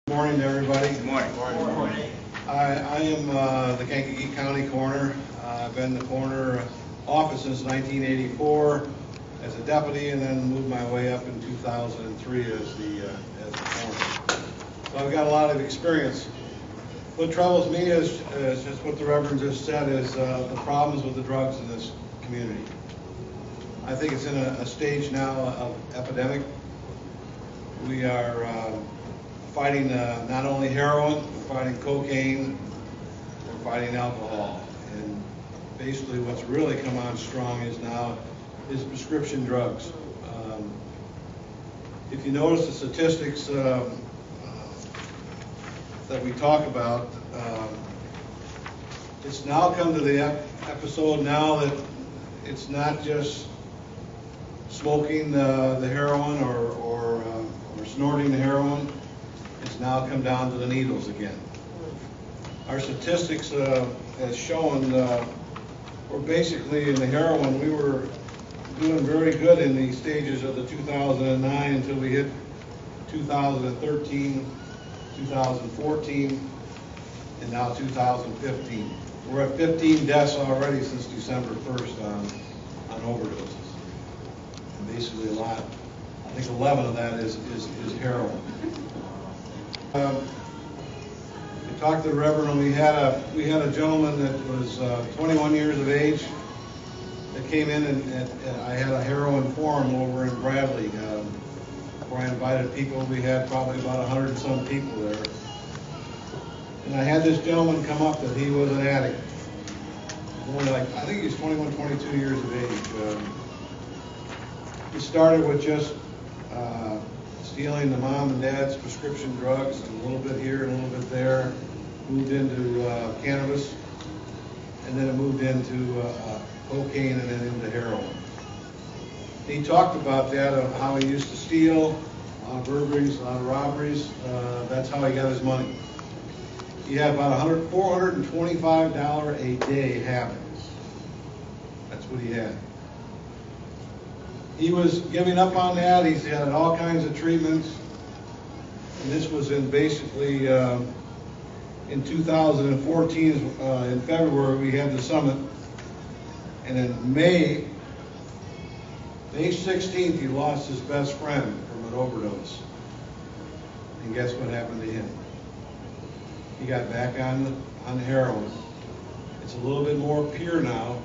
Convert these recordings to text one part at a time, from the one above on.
Good morning, everybody. Good morning. Good morning. I am the Kankakee County Coroner. I've been in the coroner office since 1984 as a deputy, and then moved my way up in 2003 as the coroner. So I've got a lot of experience. What troubles me is just what the Reverend just said, is the problems with the drugs in this community. I think it's in a stage now of epidemic. We are fighting not only heroin, we're fighting cocaine, we're fighting alcohol. And basically what's really come on strong is prescription drugs. If you notice the statistics that we talk about, it's now come to the episode now that it's not just smoking the heroin or snorting the heroin. It's now come down to the needles again. Our statistics has shown we're basically in the heroin, we were doing very good in the stages of the 2009 until we hit 2013, 2014, and now 2015. We're at 15 deaths already since December 1st on overdoses. And basically a lot, I think 11 of that is heroin. We talked to the Reverend, and we had a gentleman that was 21 years of age that came in, and I had a heroin forum over in Bradley where I invited people. We had probably about 100 and some people there. And I had this gentleman come up that he was an addict. I think he's 21, 22 years of age. He started with just stealing the mom and dad's prescription drugs, and a little bit here and a little bit there. Moved into cannabis, and then it moved into cocaine, and then into heroin. He talked about that, of how he used to steal, a lot of burglaries, a lot of robberies. That's how he got his money. He had about $425 a day habits. That's what he had. He was giving up on that. He's had all kinds of treatments. And this was in basically in 2014, in February, we had the summit. And in May 16th, he lost his best friend from an overdose. And guess what happened to him? He got back on heroin. It's a little bit more pure now.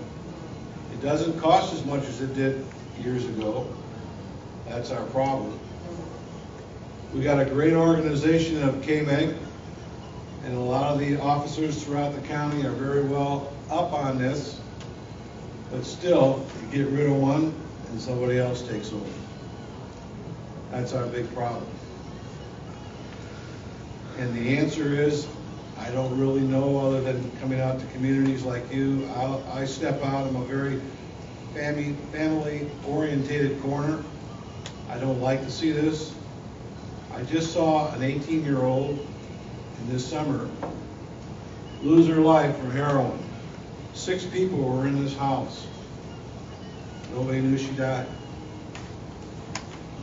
It doesn't cost as much as it did years ago. That's our problem. We got a great organization of KMEG, and a lot of the officers throughout the county are very well up on this, but still, you get rid of one and somebody else takes over. That's our big problem. And the answer is, I don't really know, other than coming out to communities like you. I step out, I'm a very family-orientated coroner. I don't like to see this. I just saw an 18-year-old in this summer lose her life from heroin. 6 people were in this house. Nobody knew she died.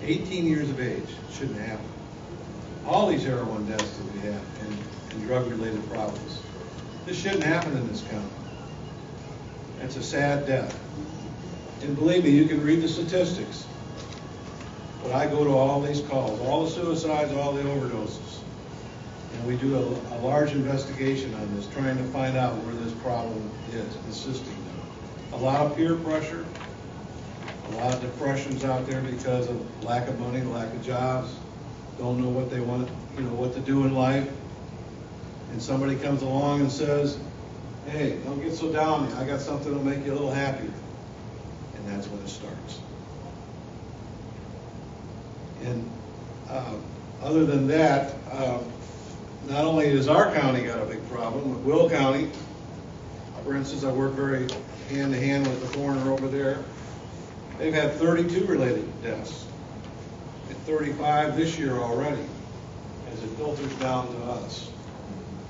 18 years of age. Shouldn't happen. All these heroin deaths that we have and drug-related problems. This shouldn't happen in this county. It's a sad death. And believe me, you can read the statistics. But I go to all these calls, all the suicides, all the overdoses. And we do a large investigation on this, trying to find out where this problem is, consisting of. A lot of peer pressure, a lot of depressions out there because of lack of money, lack of jobs, don't know what they want, what to do in life. And somebody comes along and says, hey, don't get so down, I got something that'll make you a little happier. And that's when it starts. And other than that, not only has our county got a big problem, but Will County, for instance, I work very hand-to-hand with the coroner over there. They've had 32 related deaths, and 35 this year already, as it filters down to us.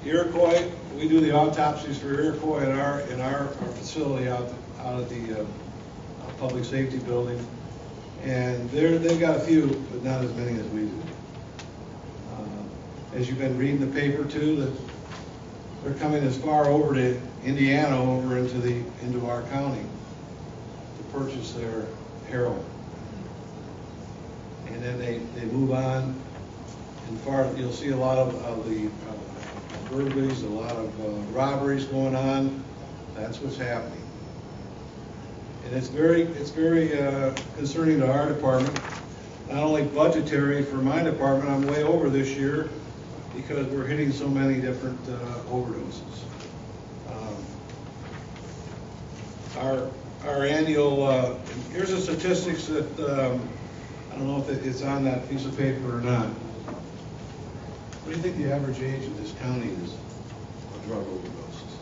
Iroquois, we do the autopsies for Iroquois in our facility out at the public safety building. And they've got a few, but not as many as we do. as you've been reading the paper too, that they're coming as far over to Indiana, over into our county to purchase their heroin. And then they move on, and you'll see a lot of the burglaries, a lot of robberies going on. That's what's happening. And it's very concerning to our department. Not only budgetary for my department, I'm way over this year because we're hitting so many different overdoses. Our annual, here's the statistics that, I don't know if it's on that piece of paper or not. What do you think the average age of this county is of drug overdoses?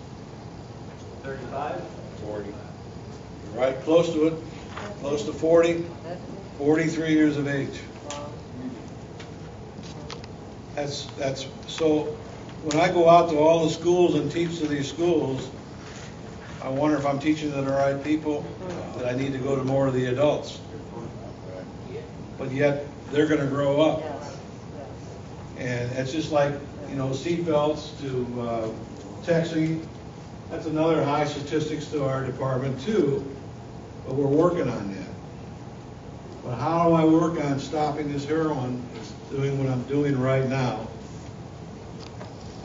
35? 40. You're right, close to it, close to 40, 43 years of age. That's so when I go out to all the schools and teach to these schools, I wonder if I'm teaching to the right people, that I need to go to more of the adults. But yet they're going to grow up. And it's just like, seatbelts to texting. That's another high statistics to our department too, but we're working on that. But how do I work on stopping this heroin? It's doing what I'm doing right now.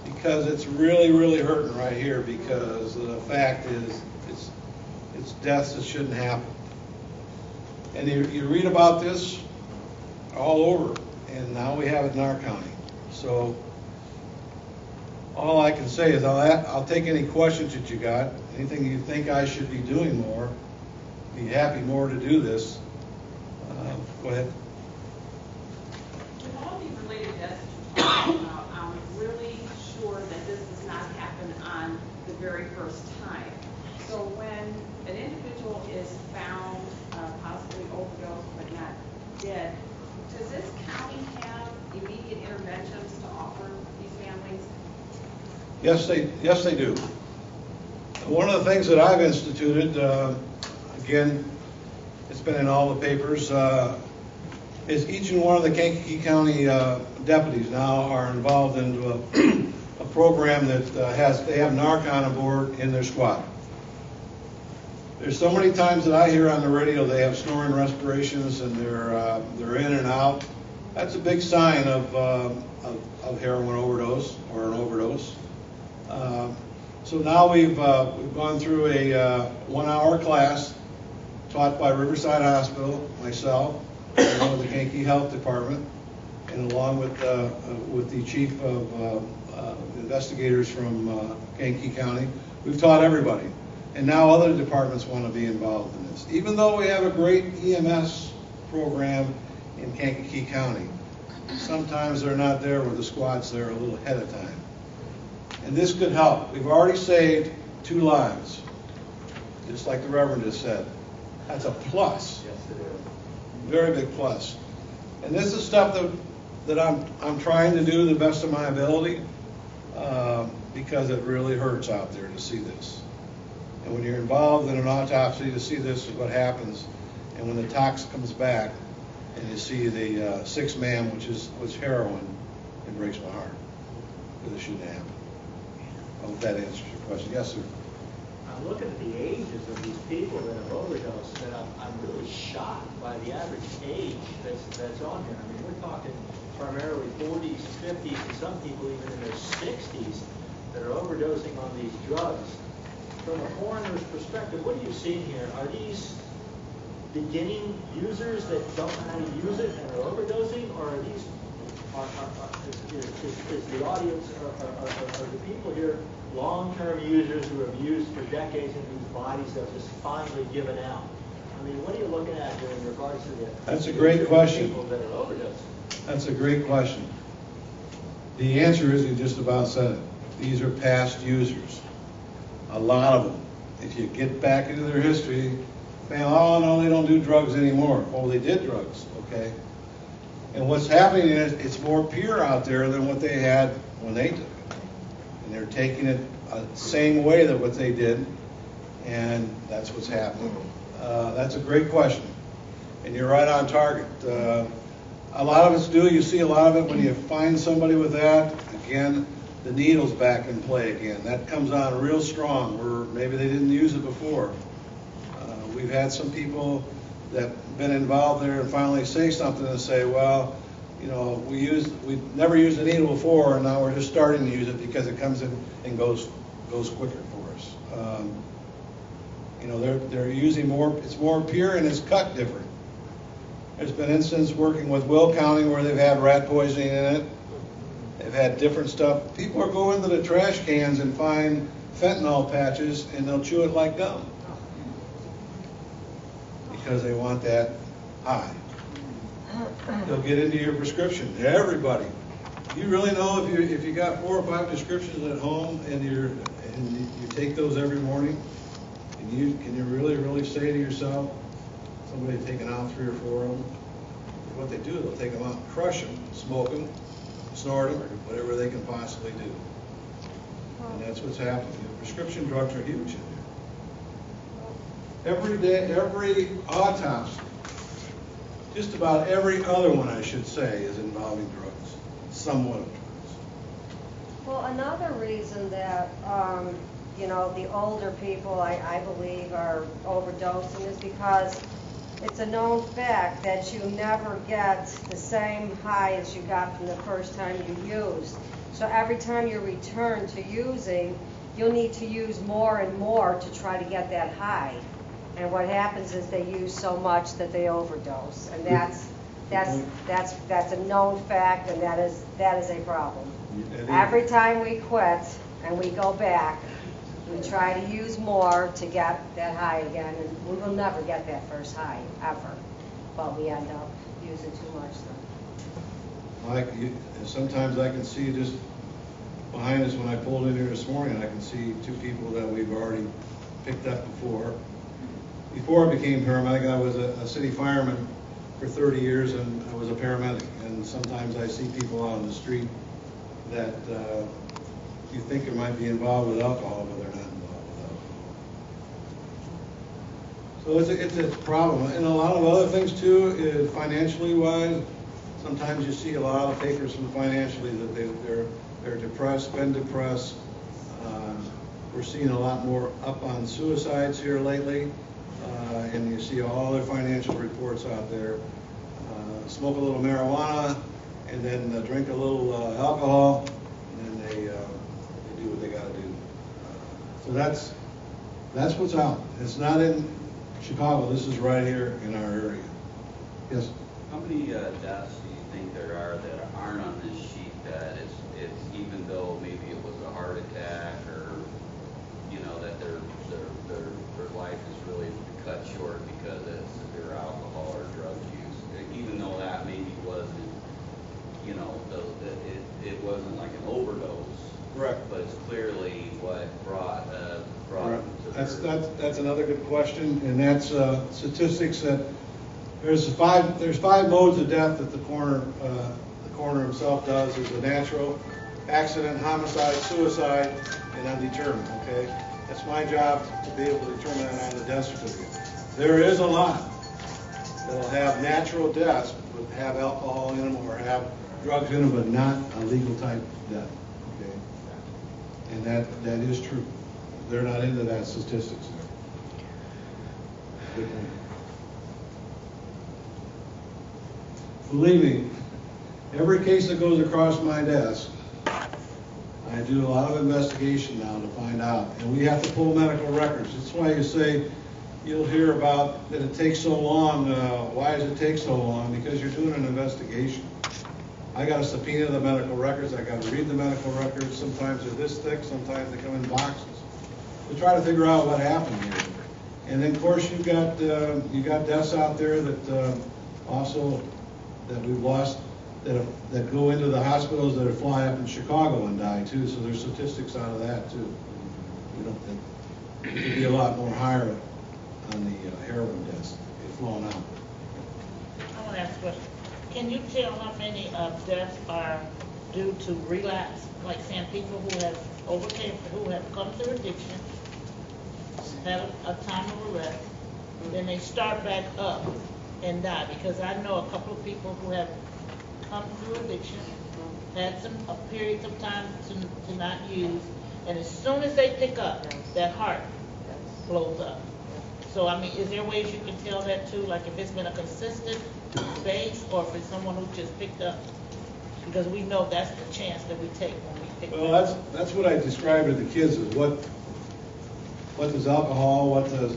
Because it's really hurting right here, because the fact is it's deaths that shouldn't happen. And you read about this all over, and now we have it in our county. So all I can say is I'll take any questions that you got, anything you think I should be doing more, be happy more to do this. Go ahead. With all these related deaths you're talking about, I'm really sure that this does not happen on the very first time. So when an individual is found possibly overdosed but not dead, does this county have immediate interventions to offer these families? Yes, they do. One of the things that I've instituted, again, it's been in all the papers, is each and one of the Kankakee County deputies now are involved in a program that they have Narcan aboard in their squad. There's so many times that I hear on the radio they have snoring respirations and they're in and out. That's a big sign of heroin overdose or an overdose. So now we've gone through a 1-hour class taught by Riverside Hospital, myself, along with the Kankakee Health Department, and along with the chief of investigators from Kankakee County. We've taught everybody, and now other departments want to be involved in this. Even though we have a great EMS program in Kankakee County, sometimes they're not there where the squad's there a little ahead of time. And this could help. We've already saved 2 lives, just like the Reverend just said. That's a plus. Yes, it is. Very big plus. And this is stuff that I'm trying to do the best of my ability, because it really hurts out there to see this. And when you're involved in an autopsy, to see this is what happens. And when the tox comes back and you see the 6-man, which was heroin, it breaks my heart, because it shouldn't happen. I hope that answers your question. Yes, sir. I'm looking at the ages of these people that have overdosed, and I'm really shocked by the average age that's on here. I mean, we're talking primarily 40s, 50s, and some people even in their 60s that are overdosing on these drugs. From a coroner's perspective, what are you seeing here? Are these beginning users that don't know how to use it and are overdosing, or are these is the audience, are the people here long-term users who have used for decades and whose bodies have just finally given out? I mean, what are you looking at here in regards to the That's a great question. People that are overdosing? That's a great question. The answer is you just about said it. These are past users. A lot of them. If you get back into their history, oh no, they don't do drugs anymore. Oh, they did drugs, okay? And what's happening is it's more pure out there than what they had when they took it. And they're taking it the same way that what they did, and that's what's happening. That's a great question, and you're right on target. A lot of us do. You see a lot of it when you find somebody with that. Again, the needle's back in play again. That comes on real strong, where maybe they didn't use it before. We've had some people that have been involved there and finally say something and say, well, you know, we never used a needle before, and now we're just starting to use it because it comes in and goes quicker for us. You know, they're using more. It's more pure and it's cut different. There's been instances working with Will County where they've had rat poisoning in it. They've had different stuff. People are going to the trash cans and find fentanyl patches and they'll chew it like gum because they want that high. They'll get into your prescription. Everybody. You really know if you got 4 or 5 prescriptions at home and you take those every morning? Can you really say to yourself, somebody taking out 3 or 4 of them? What they do, they'll take them out and crush them, smoke them, snort them, whatever they can possibly do. And that's what's happening. Prescription drugs are huge in there. Every day, every autopsy, just about every other one, I should say, is involving drugs, somewhat of drugs. Well, another reason that, you know, the older people, I believe, are overdosing is because it's a known fact that you never get the same high as you got from the first time you used. So every time you return to using, you'll need to use more and more to try to get that high. And what happens is they use so much that they overdose, and that's a known fact, and that is a problem. Every time we quit and we go back, we try to use more to get that high again, and we will never get that first high, ever. But we end up using too much then. Sometimes I can see just behind us when I pulled in here this morning, I can see 2 people that we've already picked up before. Before I became paramedic, I was a city fireman for 30 years, and I was a paramedic. And sometimes I see people out on the street that you think they might be involved with alcohol, but they're not involved with alcohol. So it's a problem. And a lot of other things too, is financially wise. Sometimes you see a lot of papers from financially that they're depressed, been depressed. We're seeing a lot more up on suicides here lately. And you see all their financial reports out there. Smoke a little marijuana, and then drink a little alcohol, and then they do what they got to do. So that's what's out. It's not in Chicago. This is right here in our area. Yes. How many deaths do you think there are that aren't on this sheet? That it's even though maybe it was a heart attack, or you know that their life is really cut short because of severe alcohol or drug use, even though that maybe wasn't, you know, it wasn't like an overdose. Correct. But it's clearly what brought Right. them to That's another good question, and that's statistics that there's five modes of death that the coroner himself does. There's a natural, accident, homicide, suicide, and undetermined. Okay. That's my job to be able to determine that on the death certificate. There is a lot that will have natural deaths, but have alcohol in them or have drugs in them, but not a legal type death. Okay, and that is true. They're not into that statistics there. Good point. Believe me, every case that goes across my desk, I do a lot of investigation now to find out, and we have to pull medical records. That's why you say you'll hear about that it takes so long. Why does it take so long? Because you're doing an investigation. I got to subpoena the medical records. I got to read the medical records. Sometimes they're this thick. Sometimes they come in boxes. To try to figure out what happened here. And then, of course, you got deaths out there that also that we've lost. That go into the hospitals that fly up in Chicago and die too. So there's statistics out of that too. We don't think it could be a lot more higher on the heroin deaths get flown out. I want to ask a question. Can you tell how many deaths are due to relapse? Like saying people who have come through addiction, had a time of arrest, then they start back up and die. Because I know a couple of people who have come through addiction, had some periods of time to not use, and as soon as they pick up, that heart blows up. So, I mean, is there ways you can tell that too, like if it's been a consistent base, or if it's someone who just picked up? Because we know that's the chance that we take when we pick Well, up. that's what I described to the kids, is what does alcohol, what does,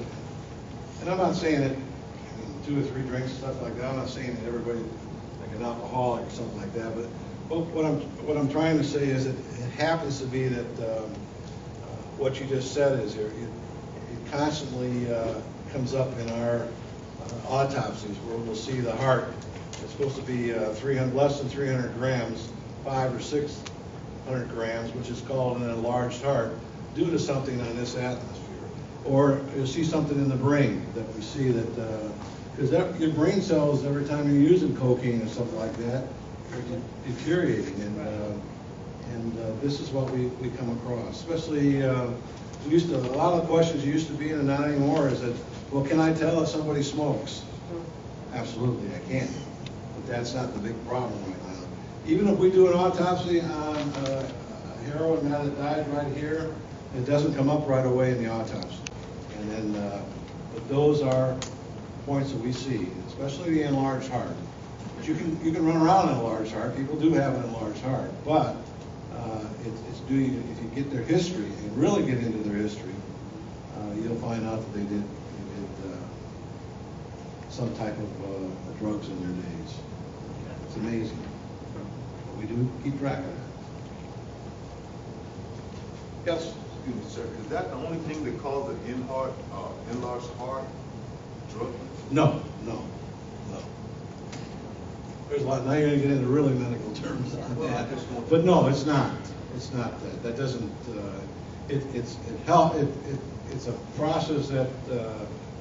and I'm not saying that, I mean, 2 or 3 drinks, stuff like that, I'm not saying that everybody, like an alcoholic or something like that, but what I'm trying to say is that it happens to be that what you just said is it constantly comes up in our autopsies, where we'll see the heart. It's supposed to be less than 300 grams, 500 or 600 grams, which is called an enlarged heart, due to something on this atmosphere. Or you'll see something in the brain that we see that, because your brain cells, every time you're using cocaine or something like that, are deteriorating, and this is what we come across. Especially, a lot of the questions used to be, and not anymore, is that, well, can I tell if somebody smokes? Absolutely, I can. But that's not the big problem right now. Even if we do an autopsy on a heroin man that died right here, it doesn't come up right away in the autopsy. And then, but those are points that we see, especially the enlarged heart. But you can run around an enlarged heart. People do have an enlarged heart, but it's due, if you get their history and really get into their history, you'll find out that they did some type of drugs in their days. It's amazing. But we do keep track of that. Yes? Excuse me, sir. Is that the only thing that causes the enlarged heart drug use? No. There's a lot. Now you're going to get into really medical terms on Well, that. I just want- But no, it's not. It's not that. That doesn't. It's a process that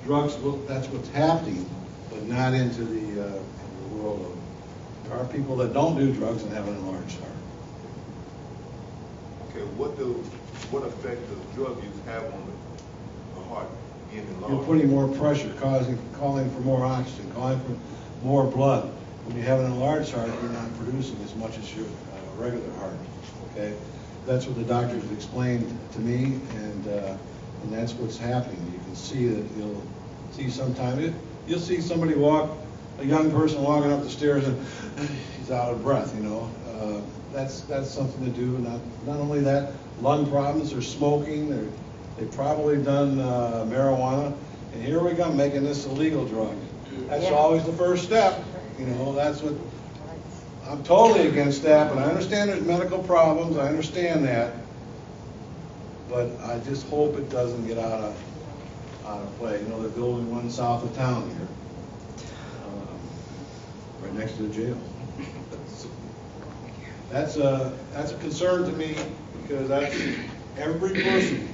drugs will. That's what's happening, but not into the world of. There are people that don't do drugs and have an enlarged heart. Okay, what effect does drug use have on the heart being enlarged? You're putting more pressure, calling for more oxygen, calling for more blood. When you have an enlarged heart, you're not producing as much as your regular heart. Okay, that's what the doctors have explained to me, and that's what's happening. You can see that. You'll see sometimes you'll see somebody a young person walking up the stairs, and he's out of breath. That's something to do. Not only that, lung problems, or smoking, they've probably done marijuana, and here we go making this a legal drug. That's always the first step. That's what, I'm totally against that, but I understand there's medical problems, I understand that, but I just hope it doesn't get out of play. They're building one south of town here, right next to the jail. That's a concern to me, because that's every person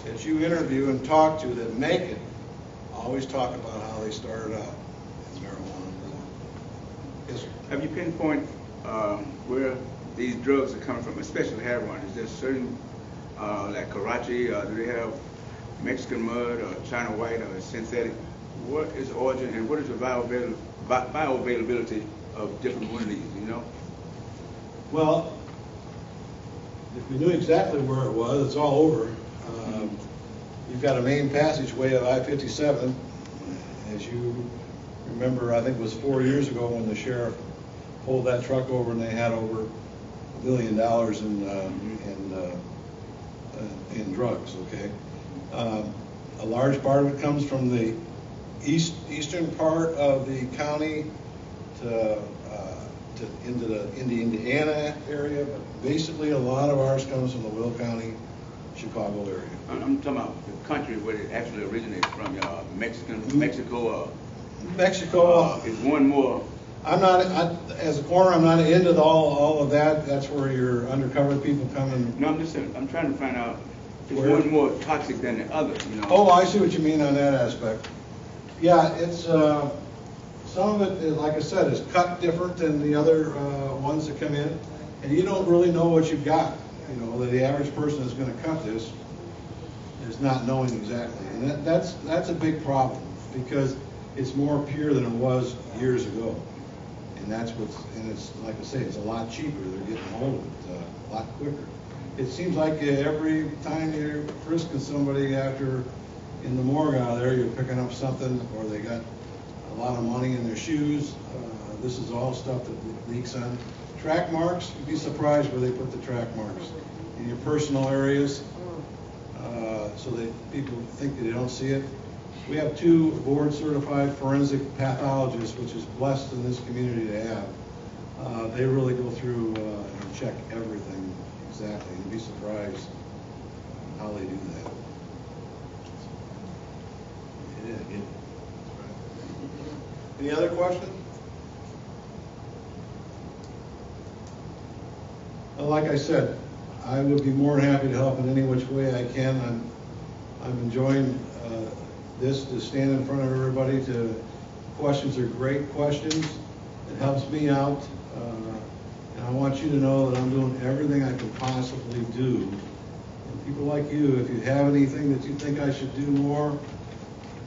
that you interview and talk to that make it always talk about how they started out in marijuana. Yes, sir. Have you pinpointed where these drugs are coming from, especially heroin? Is there certain, like Karachi, do they have Mexican mud or China white or synthetic? What is the origin and what is the bioavailability of different one of these, Well, if we knew exactly where it was, it's all over. You've got a main passageway of I-57. As you remember, I think it was 4 years ago when the sheriff pulled that truck over and they had over $1 billion in drugs, okay? A large part of it comes from the eastern part of the county into the Indiana area, but basically a lot of ours comes from the Will County, Chicago area. I'm talking about the country where it actually originates from, Mexico. Mexico. Is one more. As a coroner, I'm not into all of that. That's where your undercover people come in. No, I'm just saying, I'm trying to find out if Where? one more toxic than the other, Oh, I see what you mean on that aspect. Yeah, it's some of it, like I said, is cut different than the other ones that come in, and you don't really know what you've got. The average person that's going to cut this is not knowing exactly, and that's a big problem, because it's more pure than it was years ago. And that's what's, and it's, like I say, it's a lot cheaper. They're getting hold of it a lot quicker. It seems like every time you're frisking somebody after in the morgue out there, you're picking up something, or they got a lot of money in their shoes. This is all stuff that leaks on. Track marks, you'd be surprised where they put the track marks. In your personal areas, so that people think that they don't see it. We have 2 board-certified forensic pathologists, which is blessed in this community to have. They really go through and check everything exactly. You'd be surprised how they do that. Yeah. Any other questions? Well, like I said, I would be more than happy to help in any which way I can. I'm enjoying this, to stand in front of everybody. Questions are great questions. It helps me out. And I want you to know that I'm doing everything I can possibly do. And people like you, if you have anything that you think I should do more,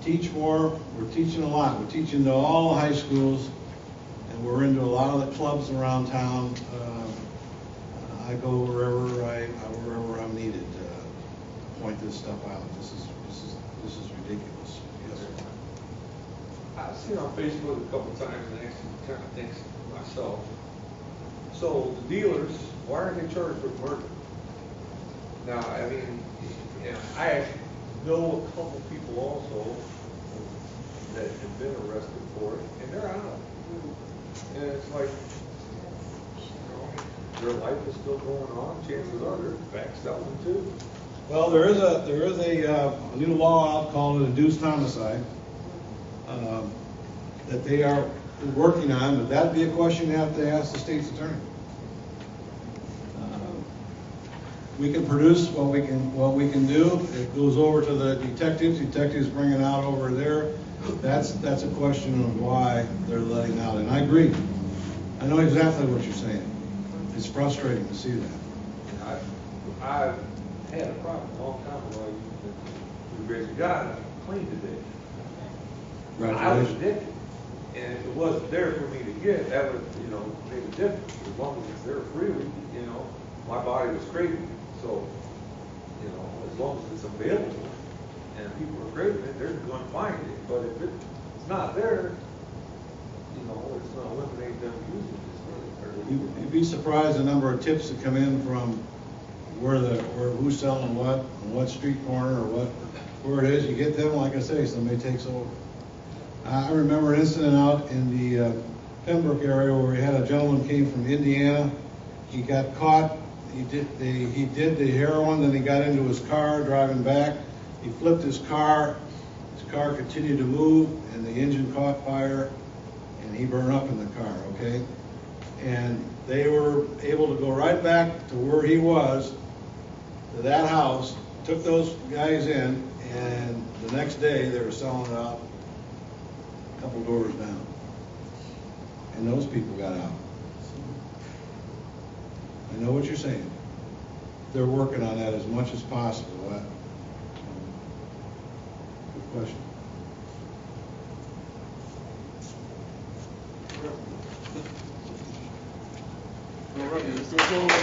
teach more. We're teaching a lot. We're teaching to all the high schools, and we're into a lot of the clubs around town. I go wherever I'm needed to point this stuff out. This is ridiculous. Yes, sir. I've seen on Facebook a couple times and actually kind of think to myself, so the dealers, why aren't they charged with murder? Now, I mean, and I actually know a couple people also that have been arrested for it, and they're out. And it's like, their life is still going on. Chances are they're back selling too. Well, there is a new law out called an induced homicide that they are working on, but that'd be a question you have to ask the state's attorney. We can produce what we can do. It goes over to the detectives. Detectives bring it out over there. That's a question of why they're letting out. And I agree. I know exactly what you're saying. It's frustrating to see that. I've had a problem a long time ago. I used to raise a guy clean today. I was addicted, and if it wasn't there for me to get, that would, make a difference. As long as it's there freely, my body was craving it. So, as long as it's available and people are craving it, they're going to find it. But if it's not there, it's going to eliminate them using it. You'd be surprised the number of tips that come in from who's selling what, on what street corner, or where it is. You get them, like I say, somebody takes over. I remember an incident out in the Pembroke area where we had a gentleman came from Indiana. He got caught. He did the heroin, then he got into his car driving back. He flipped his car. His car continued to move, and the engine caught fire, and he burned up in the car. Okay. And they were able to go right back to where he was, to that house, took those guys in, and the next day they were selling it out a couple doors down. And those people got out. I know what you're saying. They're working on that as much as possible. Good question. All right, let's go forward to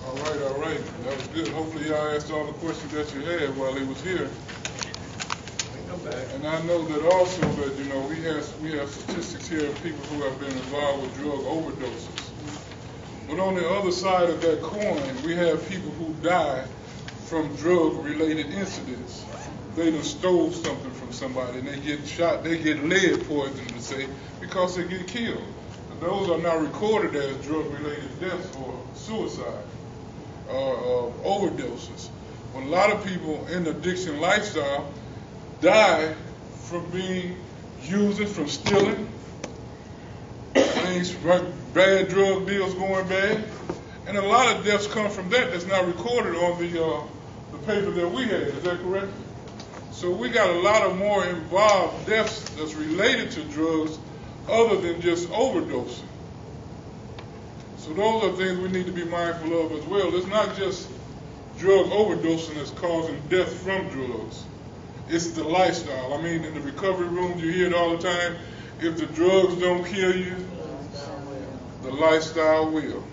All right. That was good. Hopefully y'all asked all the questions that you had while he was here. And I know that also that, we have statistics here of people who have been involved with drug overdoses. But on the other side of that coin, we have people who die from drug-related incidents. They done stole something from somebody and they get shot, they get lead poisoning, to say, because they get killed. And those are not recorded as drug-related deaths or suicide or overdoses. But a lot of people in the addiction lifestyle die from using, from stealing, things, bad drug deals going bad. And a lot of deaths come from that's not recorded on the paper that we had. Is that correct? So we got a lot of more involved deaths that's related to drugs other than just overdosing. So those are things we need to be mindful of as well. It's not just drug overdosing that's causing death from drugs. It's the lifestyle. I mean, in the recovery rooms, you hear it all the time. If the drugs don't kill you, the lifestyle will.